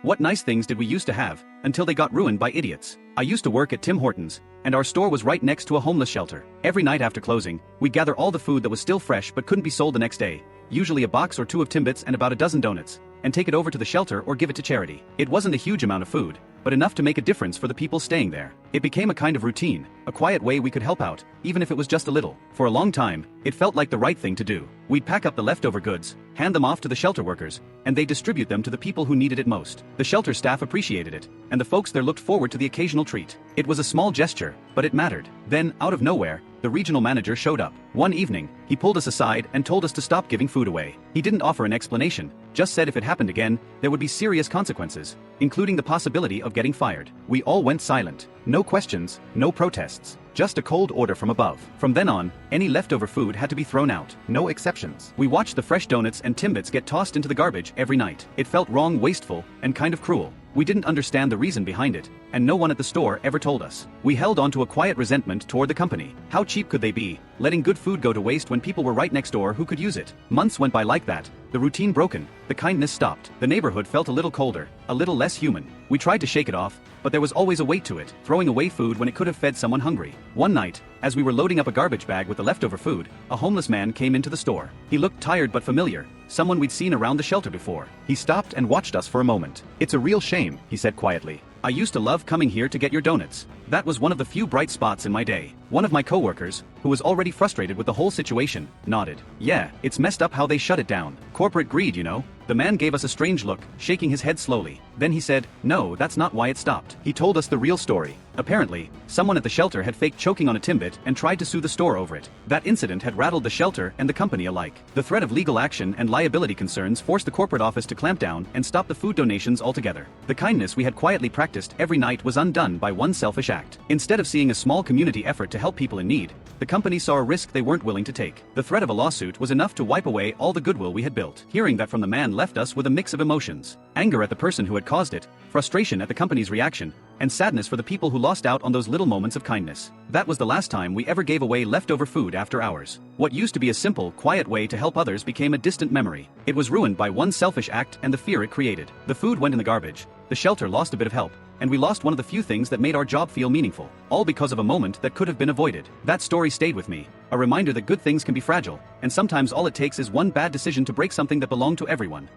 What nice things did we used to have, until they got ruined by idiots. I used to work at Tim Hortons, and our store was right next to a homeless shelter. Every night after closing, we'd gather all the food that was still fresh but couldn't be sold the next day, usually a box or two of Timbits and about a dozen donuts, and take it over to the shelter or give it to charity. It wasn't a huge amount of food, but enough to make a difference for the people staying there. It became a kind of routine, a quiet way we could help out, even if it was just a little. For a long time, it felt like the right thing to do. We'd pack up the leftover goods, hand them off to the shelter workers, and they'd distribute them to the people who needed it most. The shelter staff appreciated it, and the folks there looked forward to the occasional treat. It was a small gesture, but it mattered. Then, out of nowhere, the regional manager showed up. One evening, he pulled us aside and told us to stop giving food away. He didn't offer an explanation, just said if it happened again, there would be serious consequences, including the possibility of getting fired. We all went silent. No questions, no protests. Just a cold order from above. From then on, any leftover food had to be thrown out. No exceptions. We watched the fresh donuts and Timbits get tossed into the garbage every night. It felt wrong, wasteful, and kind of cruel. We didn't understand the reason behind it, and no one at the store ever told us. We held on to a quiet resentment toward the company. How cheap could they be, letting good food go to waste when people were right next door who could use it? Months went by like that, the routine broken, the kindness stopped. The neighborhood felt a little colder, a little less human. We tried to shake it off, but there was always a weight to it, throwing away food when it could have fed someone hungry. One night, as we were loading up a garbage bag with the leftover food, a homeless man came into the store. He looked tired but familiar, someone we'd seen around the shelter before. He stopped and watched us for a moment. "It's a real shame," he said quietly. "I used to love coming here to get your donuts." That was one of the few bright spots in my day. One of my coworkers, who was already frustrated with the whole situation, nodded. "Yeah, it's messed up how they shut it down. Corporate greed, you know." The man gave us a strange look, shaking his head slowly. Then he said, "No, that's not why it stopped." He told us the real story. Apparently, someone at the shelter had faked choking on a Timbit and tried to sue the store over it. That incident had rattled the shelter and the company alike. The threat of legal action and liability concerns forced the corporate office to clamp down and stop the food donations altogether. The kindness we had quietly practiced every night was undone by one selfish act. Instead of seeing a small community effort to help people in need, the company saw a risk they weren't willing to take. The threat of a lawsuit was enough to wipe away all the goodwill we had built. Hearing that from the man left us with a mix of emotions. Anger at the person who had caused it, frustration at the company's reaction, and sadness for the people who lost out on those little moments of kindness. That was the last time we ever gave away leftover food after hours. What used to be a simple, quiet way to help others became a distant memory. It was ruined by one selfish act and the fear it created. The food went in the garbage, the shelter lost a bit of help, and we lost one of the few things that made our job feel meaningful, all because of a moment that could have been avoided. That story stayed with me, a reminder that good things can be fragile, and sometimes all it takes is one bad decision to break something that belonged to everyone.